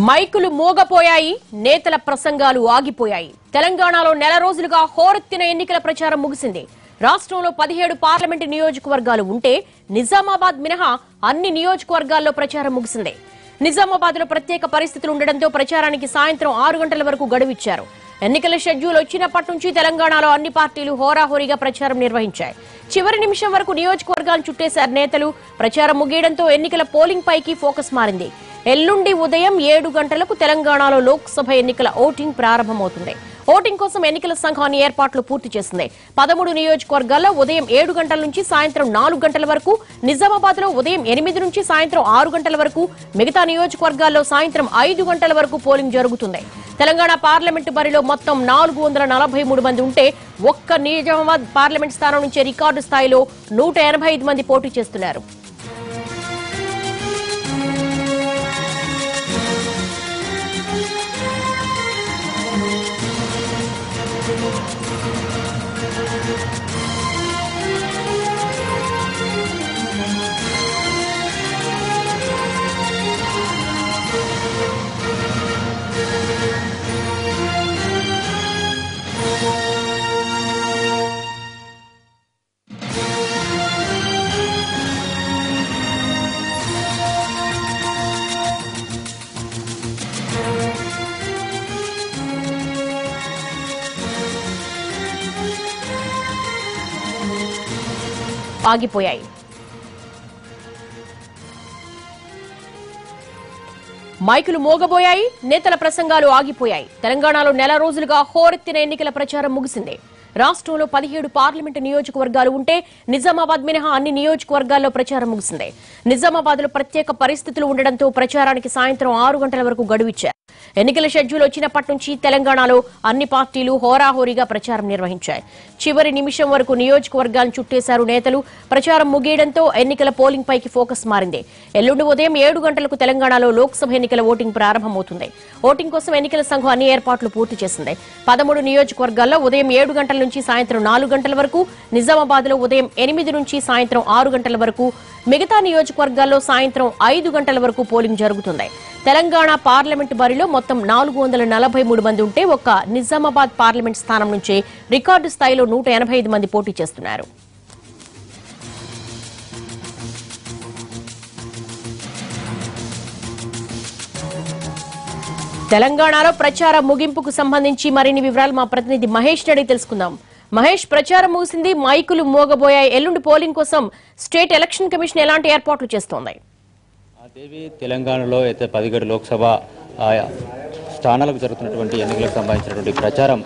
మైకులు మోగపోయాయి, నేతల ప్రసంగాలు ఆగిపోయాయి. తెలంగాణలో నెల రోజులుగా హోరెత్తిన ఎన్నికల ప్రచారం ముగిసింది. రాష్ట్రంలో 17 పార్లమెంటు నియోజకవర్గాలు ఉంటే నిజామాబాద్ మినహా అన్ని నియోజకవర్గాల్లో ప్రచారం ముగిసింది. నిజామాబాద్ లో ప్రత్యేక పరిస్థితులు ఉండడంతో ప్రచారానికి సాయంత్రం 6 గంటల వరకు గడువిచ్చారు. ఎన్నికల షెడ్యూల్ వచ్చినప్పటి నుంచి తెలంగాణలో అన్ని పార్టీలు హోరాహోరీగా ప్రచారం నిర్వహించాయి. చివరి నిమిషం వరకు నియోజకవర్గాలను చుట్టేశారు నేతలు. ప్రచారం ముగియడంతో ఎన్నికల పోలింగ్ పైకి ఫోకస్ మారింది. ఎల్లుండి ఉదయం 7 గంటలకు తెలంగాణలో లోక్సభ ఎన్నికల ఓటింగ్ ప్రారంభమవుతుంది. ఓటింగ్ కోసం ఎన్నికల సంఘాన్ని ఏర్పాట్లు పూర్తి చేసింది. 13 నియోజకవర్గాల్లో ఉదయం 7 గంటల నుంచి సాయంత్రం 4 గంటల వరకు, నిజామాబాద్ లో ఉదయం 8 నుంచి సాయంత్రం 6 గంటల వరకు, మిగతా నియోజకవర్గాల్లో సాయంత్రం 5 గంటల వరకు పోలింగ్ జరుగుతుంది. తెలంగాణ పార్లమెంటు బరిలో మొత్తం 443 మంది ఉంటే ఒక్క నిజామాబాద్ పార్లమెంట్ స్థానం నుంచి రికార్డు స్థాయిలో 185 మంది పోటీ చేస్తున్నారు. ఆగిపోయాయి. మైకులు మోగబోయాయి, నేతల ప్రసంగాలు ఆగిపోయాయి. తెలంగాణలో నెల రోజులుగా హోరెత్తిన ఎన్నికల ప్రచారం ముగిసింది. రాష్ట్రంలో 17 పార్లమెంటు నియోజకవర్గాలు ఉంటే నిజామాబాద్ మినహా అన్ని నియోజకవర్గాల్లో ప్రచారం ముగిసింది. నిజామాబాద్ లో ప్రత్యేక పరిస్థితులు ఉండడంతో ప్రచారానికి సాయంత్రం 6 గంటల వరకు గడువిచ్చారు. ఎన్నికల షెడ్యూల్ వచ్చినప్పటి నుంచి తెలంగాణలో అన్ని పార్టీలు హోరాహోరీగా ప్రచారం నిర్వహించాయి. చివరి నిమిషం వరకు నియోజకవర్గాలను చుట్టేశారు నేతలు. ప్రచారం ముగియడంతో ఎన్నికల పోలింగ్ పైకి ఫోకస్ మారింది. ఎల్లుండి ఉదయం 7 గంటలకు తెలంగాణలో లోక్సభ ఎన్నికల ఓటింగ్ ప్రారంభమవుతుంది. ఓటింగ్ కోసం ఎన్నికల సంఘం అన్ని ఏర్పాట్లు పూర్తి చేసింది. 13 నియోజకవర్గాల్లో ఉదయం 7 గంటల నుంచి సాయంత్రం 4 గంటల వరకు, నిజామాబాద్ లో ఉదయం 8 నుంచి సాయంత్రం 6 గంటల వరకు, మిగతా నియోజకవర్గాల్లో సాయంత్రం 5 గంటల వరకు పోలింగ్ జరుగుతుంది. తెలంగాణ పార్లమెంటు బరిలో మొత్తం 443 మంది ఉంటే ఒక్క నిజామాబాద్ పార్లమెంట్ స్థానం నుంచి రికార్డు స్థాయిలో 185 మంది పోటీ చేస్తున్నారు. తెలంగాణలో ప్రచార ముగింపుకు సంబంధించి మరిన్ని వివరాలు మా ప్రతినిధి మహేష్ అడిగి తెలుసుకుందాం. మహేష్, ప్రచారం ముగిసింది, మైకులు మోగబోయాయి. ఎల్లుండి పోలింగ్ కోసం స్టేట్ ఎలక్షన్ కమిషన్ ఎలాంటి ఏర్పాట్లు చేస్తోంది? దేవి, తెలంగాణలో అయితే 17 లోక్సభ స్థానాలకు జరుగుతున్నటువంటి ఎన్నికలకు సంబంధించినటువంటి ప్రచారం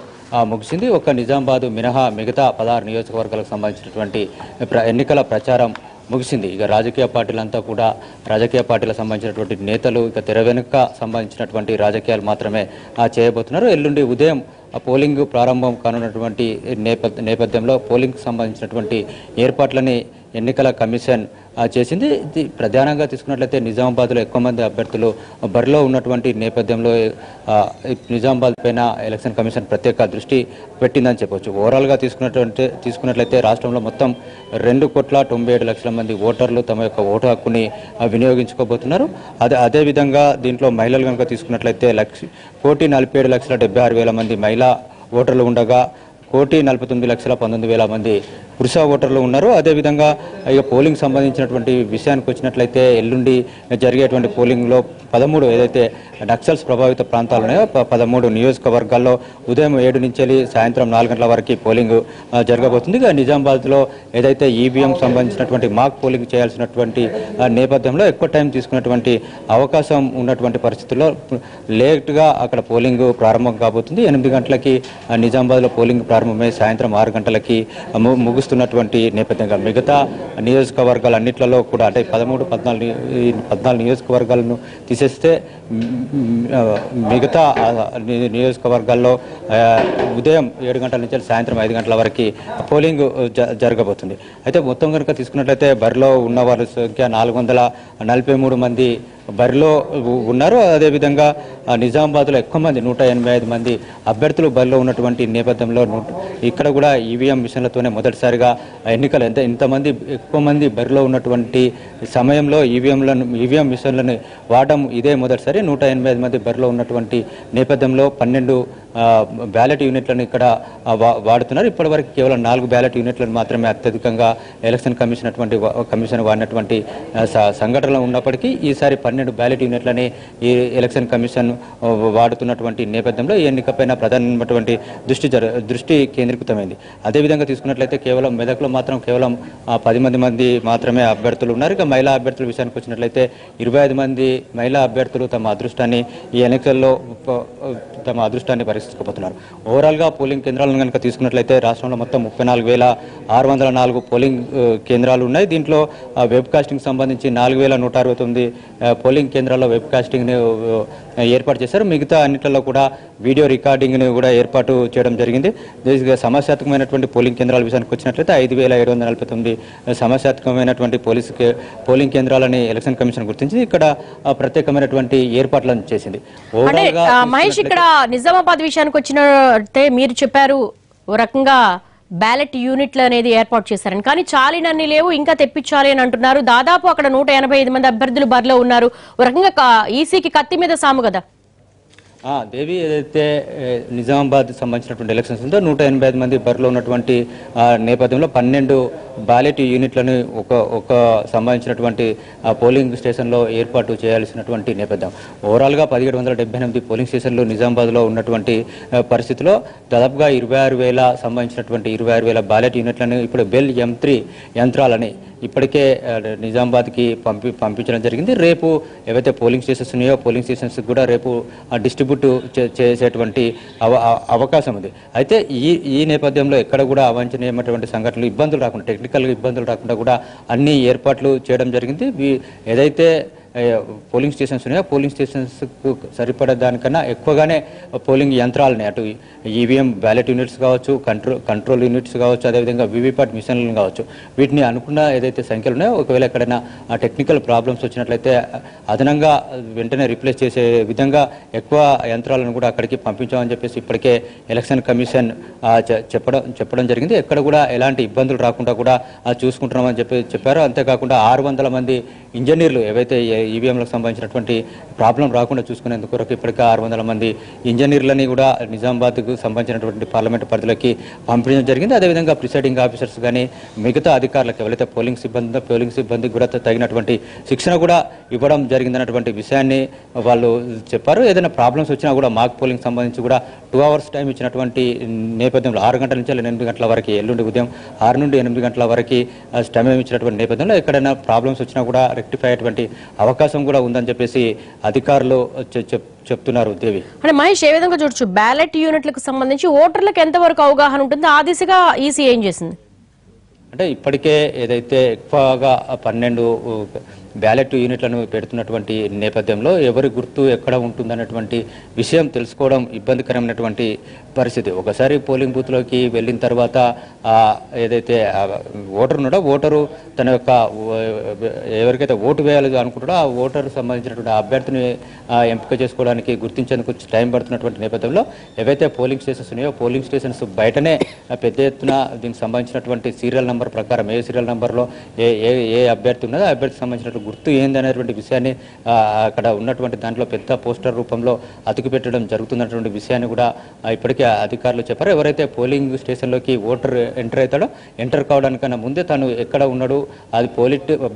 ముగిసింది. ఒక్క నిజామాబాద్ మినహా మిగతా 16 నియోజకవర్గాలకు సంబంధించినటువంటి ఎన్నికల ప్రచారం ముగిసింది. ఇక రాజకీయ పార్టీలంతా కూడా రాజకీయ పార్టీలకు సంబంధించినటువంటి నేతలు ఇక తెర వెనుక సంబంధించినటువంటి రాజకీయాలు మాత్రమే చేయబోతున్నారు. ఎల్లుండి ఉదయం పోలింగ్ ప్రారంభం కానున్నటువంటి నేపథ్యంలో పోలింగ్కి సంబంధించినటువంటి ఏర్పాట్లని ఎన్నికల కమిషన్ చేసింది. ఇది ప్రధానంగా తీసుకున్నట్లయితే నిజామాబాద్లో ఎక్కువ మంది అభ్యర్థులు బరిలో ఉన్నటువంటి నేపథ్యంలో నిజామాబాద్ పైన ఎలక్షన్ కమిషన్ ప్రత్యేక దృష్టి పెట్టిందని చెప్పవచ్చు. ఓవరాల్గా తీసుకున్నట్లయితే రాష్ట్రంలో మొత్తం 2,97,00,000 మంది ఓటర్లు తమ యొక్క ఓటు హక్కుని వినియోగించుకోబోతున్నారు. అదేవిధంగా దీంట్లో మహిళలు కనుక తీసుకున్నట్లయితే 1,47,76,000 మంది మహిళా ఓటర్లు ఉండగా 1,49,19,000 మంది పురుష ఓటర్లు ఉన్నారు. అదేవిధంగా ఇక పోలింగ్ సంబంధించినటువంటి విషయానికి వచ్చినట్లయితే ఎల్లుండి జరిగేటువంటి పోలింగ్లో 13 ఏదైతే నక్సల్స్ ప్రభావిత ప్రాంతాలు ఉన్నాయో 13 నియోజకవర్గాల్లో ఉదయం 7 నుంచి సాయంత్రం 4 గంటల వరకు పోలింగ్ జరగబోతుంది. ఇక నిజామాబాద్లో ఏదైతే ఈవీఎం సంబంధించినటువంటి మాక్ పోలింగ్ చేయాల్సినటువంటి నేపథ్యంలో ఎక్కువ టైం తీసుకున్నటువంటి అవకాశం ఉన్నటువంటి పరిస్థితుల్లో లేట్గా అక్కడ పోలింగ్ ప్రారంభం కాబోతుంది. 8 గంటలకి నిజామాబాద్లో పోలింగ్ ప్రారంభమై సాయంత్రం 6 గంటలకి ముగుస్తున్నటువంటి నేపథ్యంగా మిగతా నియోజకవర్గాలన్నింటిలో కూడా అంటే 14 నియోజకవర్గాలను తీసేస్తే మిగతా నియోజకవర్గాల్లో ఉదయం 7 గంటల నుంచి సాయంత్రం 5 గంటల వరకు పోలింగ్ జరగబోతుంది. అయితే మొత్తం కనుక తీసుకున్నట్లయితే బరిలో ఉన్న వారి సంఖ్య 443 మంది బరిలో ఉన్నారు. అదేవిధంగా నిజామాబాద్లో ఎక్కువ మంది 185 మంది అభ్యర్థులు బరిలో ఉన్నటువంటి నేపథ్యంలో ఇక్కడ కూడా ఈవీఎం మిషన్లతోనే మొదటిసారిగా ఎన్నికలు ఇంతమంది ఎక్కువ మంది బరిలో ఉన్నటువంటి సమయంలో ఈవీఎం మిషన్లను వాడడం ఇదే మొదటిసారి. 185 మంది బరిలో ఉన్నటువంటి నేపథ్యంలో 12 బ్యాలెట్ యూనిట్లను ఇక్కడ వాడుతున్నారు. ఇప్పటివరకు కేవలం 4 బ్యాలెట్ యూనిట్లను మాత్రమే అత్యధికంగా ఎలక్షన్ కమిషన్ వాడినటువంటి సంఘటనలు ఉన్నప్పటికీ ఈసారి 12 బ్యాలెట్ యూనిట్లని ఈ ఎలక్షన్ కమిషన్ వాడుతున్నటువంటి నేపథ్యంలో ఈ ఎన్నికపైన ప్రధానమైనటువంటి దృష్టి కేంద్రీకృతమైంది. అదేవిధంగా తీసుకున్నట్లయితే కేవలం మెదక్లో మాత్రం కేవలం 10 మంది మాత్రమే అభ్యర్థులు ఉన్నారు. ఇక మహిళా అభ్యర్థుల విషయానికి వచ్చినట్లయితే 25 మంది మహిళా అభ్యర్థులు తమ అదృష్టాన్ని ఈ ఎన్నికల్లో పరీక్షించకపోతున్నారు. ఓవరాల్గా పోలింగ్ కేంద్రాలను కనుక తీసుకున్నట్లయితే రాష్ట్రంలో మొత్తం 34,604 పోలింగ్ కేంద్రాలు ఉన్నాయి. దీంట్లో వెబ్ కాస్టింగ్ సంబంధించి 4,169 పోలింగ్ కేంద్రాల్లో వెబ్ కాస్టింగ్ని ఏర్పాటు చేశారు. మిగతా అన్నింటిలో కూడా వీడియో రికార్డింగ్ని కూడా ఏర్పాటు చేయడం జరిగింది. సమస్యాత్మకమైనటువంటి పోలింగ్ కేంద్రాల విషయానికి వచ్చినట్లయితే 5,749 సమస్యాత్మకమైనటువంటి పోలింగ్ కేంద్రాలని ఎలక్షన్ కమిషన్ గుర్తించి ఇక్కడ ప్రత్యేకమైనటువంటి ఏర్పాట్లను చేసింది. మహేష్, ఇక్కడ నిజామాబాద్ విషయానికి వచ్చినట్టే మీరు చెప్పారు ఓ రకంగా బ్యాలెట్ యూనిట్లు అనేది ఏర్పాటు చేశారని, కానీ చాలినన్ని లేవు, ఇంకా తెప్పించాలి అని అంటున్నారు. దాదాపు అక్కడ 185 మంది అభ్యర్థులు బరిలో ఉన్నారు. ఓ రకంగా ఈసీకి కత్తి మీద సాము కదా. దేవి, ఏదైతే నిజామాబాద్ సంబంధించినటువంటి ఎలక్షన్స్ ఉందో 185 మంది బరిలో ఉన్నటువంటి నేపథ్యంలో 12 బ్యాలెట్ యూనిట్లను ఒక సంబంధించినటువంటి పోలింగ్ స్టేషన్లో ఏర్పాటు చేయాల్సినటువంటి నేపథ్యం. ఓవరాల్గా 1778 పోలింగ్ స్టేషన్లు నిజామాబాద్లో ఉన్నటువంటి పరిస్థితిలో దాదాపుగా 26,000 సంబంధించినటువంటి 26,000 బ్యాలెట్ యూనిట్లను ఇప్పుడు బెల్ M3 యంత్రాలని ఇప్పటికే నిజామాబాద్కి పంపించడం జరిగింది. రేపు ఏవైతే పోలింగ్ స్టేషన్స్ ఉన్నాయో పోలింగ్ స్టేషన్స్ కూడా రేపు డిస్ట్రిబ్యూట్ చేసేటువంటి అవకాశం ఉంది. అయితే ఈ నేపథ్యంలో ఎక్కడ కూడా అవాంఛనీయమైనటువంటి సంఘటనలు ఇబ్బందులు రాకుండా, టెక్నికల్గా ఇబ్బందులు రాకుండా కూడా అన్ని ఏర్పాట్లు చేయడం జరిగింది. ఏదైతే పోలింగ్ స్టేషన్స్ ఉన్నాయో పోలింగ్ స్టేషన్స్కు సరిపడే దానికన్నా ఎక్కువగానే పోలింగ్ యంత్రాలని, అటు ఈవీఎం బ్యాలెట్ యూనిట్స్ కావచ్చు, కంట్రోల్ యూనిట్స్ కావచ్చు, అదేవిధంగా వీవీప్యాట్ మిషన్లు కావచ్చు, వీటిని అనుకున్న ఏదైతే సంఖ్యలు ఉన్నాయో ఒకవేళ ఎక్కడైనా టెక్నికల్ ప్రాబ్లమ్స్ వచ్చినట్లయితే అదనంగా వెంటనే రీప్లేస్ చేసే విధంగా ఎక్కువ యంత్రాలను కూడా అక్కడికి పంపించామని చెప్పేసి ఇప్పటికే ఎలక్షన్ కమిషన్ చెప్పడం జరిగింది. ఎక్కడ కూడా ఎలాంటి ఇబ్బందులు రాకుండా కూడా చూసుకుంటున్నామని చెప్పారు. అంతేకాకుండా 600 మంది ఇంజనీర్లు ఏవైతే ఈవీఎంలకు సంబంధించినటువంటి ప్రాబ్లం రాకుండా చూసుకునేందుకు కొరకు ఇప్పటికే 600 మంది ఇంజనీర్లని కూడా నిజామాబాద్కు సంబంధించినటువంటి పార్లమెంటు పరిధిలోకి పంపించడం జరిగింది. అదేవిధంగా ప్రిసైడింగ్ ఆఫీసర్స్ కానీ మిగతా అధికారులకు ఎవరైతే పోలింగ్ సిబ్బందికి కూడా తగినటువంటి శిక్షణ కూడా ఇవ్వడం జరిగిందన్నటువంటి విషయాన్ని వాళ్ళు చెప్పారు. ఏదైనా ప్రాబ్లమ్స్ వచ్చినా కూడా మాక్ పోలింగ్ సంబంధించి కూడా 2 hours టైం ఇచ్చినటువంటి నేపథ్యంలో 6 గంటల నుంచి 8 గంటల వరకు, ఎల్లుండి ఉదయం 6 నుండి 8 గంటల వరకు టైం ఇచ్చినటువంటి నేపథ్యంలో ఎక్కడైనా ప్రాబ్లమ్స్ వచ్చినా కూడా రెక్టిఫై అయ్యేటువంటి అవకాశం కూడా ఉందని చెప్పేసి అధికారులు చెప్తున్నారు. దేవి, అంటే మహేష్, ఏ విధంగా చూడొచ్చు బ్యాలెట్ యూనిట్లకు సంబంధించి ఓటర్లకు ఎంతవరకు అవగాహన ఉంటుంది, ఆ దిశగా ఈసీ ఏం చేసింది? అంటే ఇప్పటికే ఏదైతే ఎక్కువగా 12 బ్యాలెట్ యూనిట్లను పెడుతున్నటువంటి నేపథ్యంలో ఎవరి గుర్తు ఎక్కడ ఉంటుందన్నటువంటి విషయం తెలుసుకోవడం ఇబ్బందికరమైనటువంటి పరిస్థితి. ఒకసారి పోలింగ్ బూత్లోకి వెళ్ళిన తర్వాత ఏదైతే ఓటర్ ఉన్నాడో ఓటరు తన యొక్క ఎవరికైతే ఓటు వేయాలి అనుకుంటాడో ఆ ఓటర్ సంబంధించినటువంటి అభ్యర్థిని ఎంపిక చేసుకోవడానికి గుర్తించేందుకు టైం పడుతున్నటువంటి నేపథ్యంలో ఏవైతే పోలింగ్ స్టేషన్స్ ఉన్నాయో పోలింగ్ స్టేషన్స్ బయటనే పెద్ద ఎత్తున దీనికి సంబంధించినటువంటి సీరియల్ నెంబర్ ప్రకారం ఏ సీరియల్ నెంబర్లో ఏ అభ్యర్థి ఉన్నదో ఆ అభ్యర్థికి సంబంధించినటువంటి గుర్తు ఏందనేటువంటి విషయాన్ని అక్కడ ఉన్నటువంటి దాంట్లో పెద్ద పోస్టర్ రూపంలో అతికి పెట్టడం జరుగుతున్నటువంటి విషయాన్ని కూడా ఇప్పటికే అధికారులు చెప్పారు. ఎవరైతే పోలింగ్ స్టేషన్లోకి ఓటర్ ఎంటర్ కావడానికన్నా ముందే తను ఎక్కడ ఉన్నాడు, అది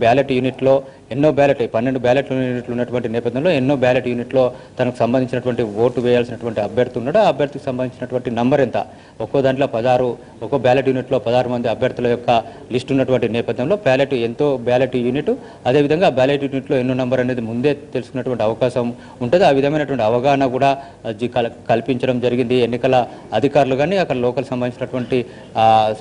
బ్యాలెట్ యూనిట్లో ఎన్నో 12 బ్యాలెట్ యూనిట్లు ఉన్నటువంటి నేపథ్యంలో ఎన్నో బ్యాలెట్ యూనిట్లో తనకు సంబంధించినటువంటి ఓటు వేయాల్సినటువంటి అభ్యర్థి ఉన్నాడు, ఆ అభ్యర్థికి సంబంధించినటువంటి నంబర్ ఎంత, ఒక్కో దాంట్లో 16, ఒక్కో బ్యాలెట్ యూనిట్లో 16 మంది అభ్యర్థుల యొక్క లిస్ట్ ఉన్నటువంటి నేపథ్యంలో ఎంతో బ్యాలెట్ యూనిట్, అదేవిధంగా బ్యాలెట్ యూనిట్లో ఎన్నో నంబర్ అనేది ముందే తెలుసుకున్నటువంటి అవకాశం ఉంటుంది. ఆ విధమైనటువంటి అవగాహన కూడా కల్పించడం జరిగింది ఎన్నికల అధికారులు కానీ అక్కడ లోకల్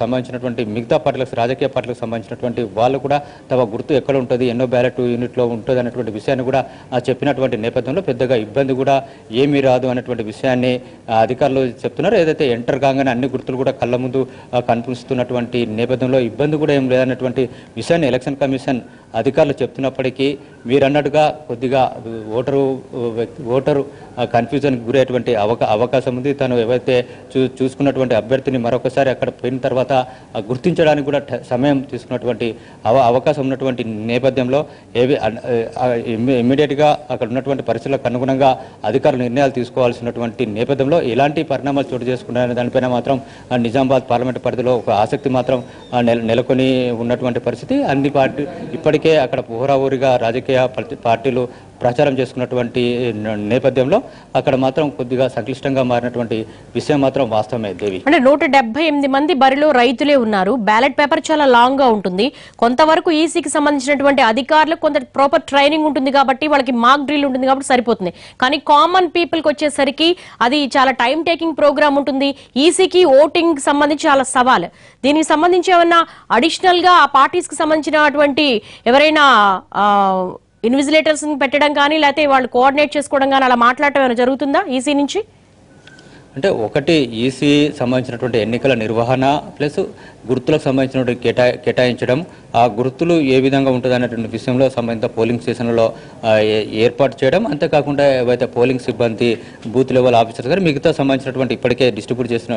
సంబంధించినటువంటి మిగతా పార్టీలకు, రాజకీయ పార్టీలకు సంబంధించినటువంటి వాళ్ళు కూడా తమ గుర్తు ఎక్కడ ఉంటుంది, ఎన్నో బ్యాలెట్ యూనిట్లో ఉంటుంది అన్నటువంటి విషయాన్ని కూడా చెప్పినటువంటి నేపథ్యంలో పెద్దగా ఇబ్బంది కూడా ఏమీ రాదు అన్నటువంటి విషయాన్ని అధికారులు చెప్తున్నారు. ఏదైతే ఎంటర్ కాగానే అన్ని గుర్తులు కూడా కళ్ళ ముందు కనిపిస్తున్నటువంటి నేపథ్యంలో ఇబ్బంది కూడా ఏం లేదన్నటువంటి విషయాన్ని ఎలక్షన్ కమిషన్ అధికారులు చెప్తున్నారు. చేసినప్పటికీ మీరు అన్నట్టుగా కొద్దిగా ఓటరు కన్ఫ్యూజన్కి గురయ్యేటువంటి అవకాశం ఉంది. తను ఏవైతే చూసుకున్నటువంటి అభ్యర్థిని మరొకసారి అక్కడ పోయిన తర్వాత గుర్తించడానికి కూడా సమయం తీసుకున్నటువంటి అవకాశం ఉన్నటువంటి నేపథ్యంలో ఇమ్మీడియట్గా అక్కడ ఉన్నటువంటి పరిస్థితులకు అనుగుణంగా అధికారులు నిర్ణయాలు తీసుకోవాల్సినటువంటి నేపథ్యంలో ఎలాంటి పరిణామాలు చోటు చేసుకున్నారనే దానిపైన మాత్రం నిజామాబాద్ పార్లమెంటు పరిధిలో ఒక ఆసక్తి మాత్రం నెలకొని ఉన్నటువంటి పరిస్థితి. అన్ని ఇప్పటికే అక్కడ ఊరిగా రాజకీయ పార్టీలు ప్రచారం చేసుకున్నటువంటి నేపథ్యంలో అక్కడ మాత్రం కొద్దిగా సంక్లిష్టంగా మారినటువంటి విషయం మాత్రం వాస్తవమే దేవి. అంటే 178 మంది బరిలో రైతులే ఉన్నారు. బ్యాలెట్ పేపర్ చాలా లాంగ్ గా ఉంటుంది. కొంతవరకు ఈసీకి సంబంధించినటువంటి అధికారులకు కొంత ప్రాపర్ ట్రైనింగ్ ఉంటుంది కాబట్టి వాళ్ళకి మాక్ డ్రిల్ ఉంటుంది కాబట్టి సరిపోతుంది. కానీ కామన్ పీపుల్ కి వచ్చేసరికి అది చాలా టైం టేకింగ్ ప్రోగ్రామ్ ఉంటుంది. ఈసీకి ఓటింగ్ సంబంధించి చాలా సవాల్. దీనికి సంబంధించి ఏమన్నా అడిషనల్ గా ఆ పార్టీస్ కి సంబంధించినటువంటి ఎవరైనా ఇన్విజిలేటర్స్ పెట్టడం కానీ లేకపోతే వాళ్ళు కోఆర్డినేట్ చేసుకోవడం కానీ అలా మాట్లాడటం ఏమైనా జరుగుతుందా ఈసీ నుంచి? అంటే ఒకటి ఈసీ సంబంధించినటువంటి ఎన్నికల నిర్వహణ ప్లస్ గుర్తులకు సంబంధించినటువంటి కేటాయించడం, ఆ గుర్తులు ఏ విధంగా ఉంటుంది అనేటువంటి విషయంలో సంబంధిత పోలింగ్ స్టేషన్లలో ఏర్పాటు చేయడం, అంతేకాకుండా ఏవైతే పోలింగ్ సిబ్బంది బూత్ లెవెల్ ఆఫీసర్స్ గారు మిగతా సంబంధించినటువంటి ఇప్పటికే డిస్ట్రిబ్యూట్ చేసిన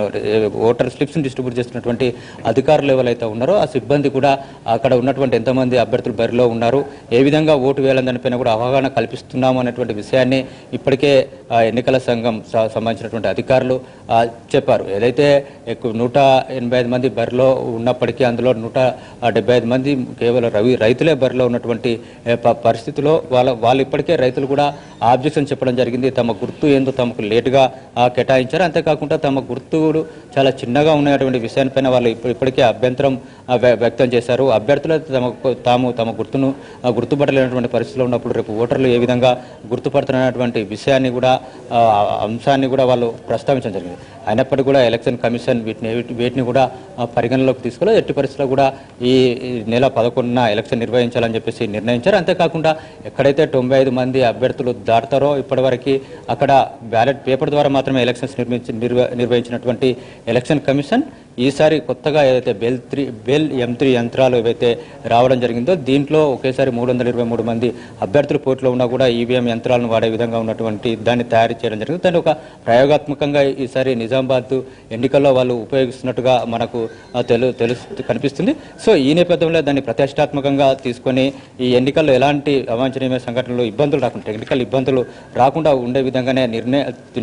ఓటర్ స్లిప్స్ని డిస్ట్రిబ్యూట్ చేసినటువంటి అధికారులు ఎవరైతే ఉన్నారో ఆ సిబ్బంది కూడా అక్కడ ఉన్నటువంటి ఎంతమంది అభ్యర్థులు బరిలో ఉన్నారు, ఏ విధంగా ఓటు వేయాలని దానిపైన కూడా అవగాహన కల్పిస్తున్నాము అనేటువంటి విషయాన్ని ఇప్పటికే ఎన్నికల సంఘం సంబంధించినటువంటి అధికారులు చెప్పారు. ఏదైతే 185 మంది బరిలో ఉన్నప్పటికీ అందులో 175 మంది కేవలం రైతులే బరిలో ఉన్నటువంటి పరిస్థితిలో వాళ్ళు ఇప్పటికే రైతులు కూడా ఆబ్జెక్షన్ చెప్పడం జరిగింది. తమ గుర్తు ఏందో తమకు లేటుగా కేటాయించారు, అంతేకాకుండా తమ గుర్తులు చాలా చిన్నగా ఉన్నటువంటి విషయానిపైన వాళ్ళు ఇప్పటికే అభ్యంతరం వ్యక్తం చేశారు. అభ్యర్థులు తమ గుర్తును గుర్తుపట్టలేనటువంటి పరిస్థితిలో ఉన్నప్పుడు రేపు ఓటర్లు ఏ విధంగా గుర్తుపడుతున్నటువంటి విషయాన్ని కూడా అంశాన్ని కూడా వాళ్ళు ప్రస్తావించడం జరిగింది. అయినప్పటికీ కూడా ఎలక్షన్ కమిషన్ వీటిని కూడా పరిగణలోకి తీసుకోలేదు. ఎట్టి పరిస్థితుల్లో కూడా ఈ నెల 11న ఎలక్షన్ నిర్వహించాలని చెప్పేసి నిర్ణయించారు. అంతేకాకుండా ఎక్కడైతే 95 మంది అభ్యర్థులు దాటుతారో ఇప్పటివరకు అక్కడ బ్యాలెట్ పేపర్ ద్వారా మాత్రమే ఎలక్షన్స్ నిర్వహించినటువంటి ఎలక్షన్ కమిషన్ ఈసారి కొత్తగా ఏదైతే బెల్ M3 యంత్రాలు ఏవైతే రావడం జరిగిందో దీంట్లో ఒకేసారి 323 మంది అభ్యర్థులు పోటీలో ఉన్నా కూడా ఈవీఎం యంత్రాలను వాడే విధంగా ఉన్నటువంటి దాన్ని తయారు చేయడం జరిగింది. దాన్ని ఒక ప్రయోగాత్మకంగా ఈసారి నిజామాబాద్ ఎన్నికల్లో వాళ్ళు ఉపయోగిస్తున్నట్టుగా మనకు కనిపిస్తుంది. సో ఈ నేపథ్యంలో దాన్ని ప్రతిష్టాత్మకంగా తీసుకొని ఈ ఎన్నికల్లో ఎలాంటి అవాంఛనీయమైన సంఘటనలు ఇబ్బందులు రాకుండా టెక్నికల్ ఇబ్బందులు రాకుండా ఉండే విధంగానే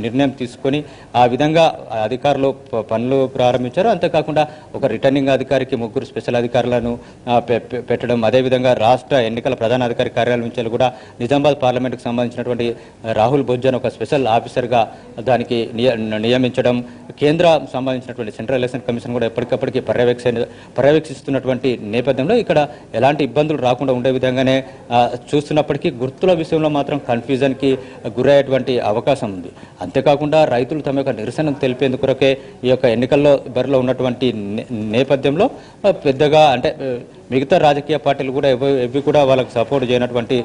నిర్ణయం తీసుకొని ఆ విధంగా అధికారులు పనులు ప్రారంభించారు. అంతేకాకుండా ఒక రిటర్నింగ్ అధికారికి 3 స్పెషల్ అధికారులను పెట్టడం, అదేవిధంగా రాష్ట్ర ఎన్నికల ప్రధాన అధికారి కార్యాలయం నుంచి కూడా నిజామాబాద్ పార్లమెంటుకు సంబంధించినటువంటి రాహుల్ బొజ్జన్ ఒక స్పెషల్ ఆఫీసర్గా దానికి నియమించడం, కేంద్ర సంబంధించినటువంటి సెంట్రల్ ఎలక్షన్ కమిషన్ కూడా ఎప్పటికప్పటికి పర్యవేక్షిస్తున్నటువంటి నేపథ్యంలో ఇక్కడ ఎలాంటి ఇబ్బందులు రాకుండా ఉండే విధంగానే చూస్తున్నప్పటికీ గుర్తుల విషయంలో మాత్రం కన్ఫ్యూజన్కి గురయ్యేటువంటి అవకాశం ఉంది. అంతేకాకుండా రైతులు తమ యొక్క నిరసన తెలిపేందుకొరకే ఈ యొక్క ఎన్నికల్లో బరిలో ఉన్నటువంటి నేపథ్యంలో పెద్దగా అంటే మిగతా రాజకీయ పార్టీలు కూడా ఎవి కూడా వాళ్ళకు సపోర్ట్ చేయనటువంటి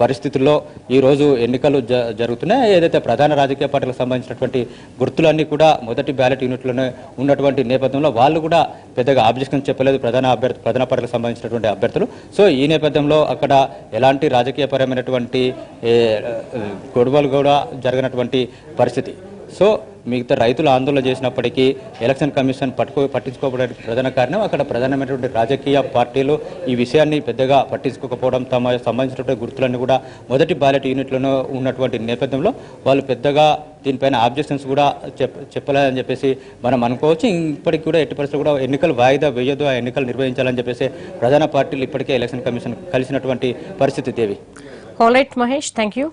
పరిస్థితుల్లో ఈరోజు ఎన్నికలు జరుగుతున్నాయి. ఏదైతే ప్రధాన రాజకీయ పార్టీలకు సంబంధించినటువంటి గుర్తులన్నీ కూడా మొదటి బ్యాలెట్ యూనిట్లోనే ఉన్నటువంటి నేపథ్యంలో వాళ్ళు కూడా పెద్దగా ఆబ్జెక్షన్ చెప్పలేదు ప్రధాన పార్టీలకు సంబంధించినటువంటి అభ్యర్థులు. సో ఈ నేపథ్యంలో అక్కడ ఎలాంటి రాజకీయపరమైనటువంటి గొడవలు కూడా జరగనటువంటి పరిస్థితి. సో మిగతా రైతులు ఆందోళన చేసినప్పటికీ ఎలక్షన్ కమిషన్ పట్టించుకోవడానికి ప్రధాన కారణం అక్కడ ప్రధానమైనటువంటి రాజకీయ పార్టీలు ఈ విషయాన్ని పెద్దగా పట్టించుకోకపోవడం, తమ సంబంధించినటువంటి గుర్తులన్నీ కూడా మొదటి బ్యాలెట్ యూనిట్లోనే ఉన్నటువంటి నేపథ్యంలో వాళ్ళు పెద్దగా దీనిపైన ఆబ్జెక్షన్స్ కూడా చెప్పలేదని చెప్పేసి మనం అనుకోవచ్చు. ఇప్పటికి కూడా ఎట్టి పరిస్థితుల్లో కూడా ఎన్నికలు వాయిదా వేయదు, ఆ ఎన్నికలు నిర్వహించాలని చెప్పేసి ప్రధాన పార్టీలు ఇప్పటికే ఎలక్షన్ కమిషన్ కలిసినటువంటి పరిస్థితి Devi. All right Mahesh, thank you.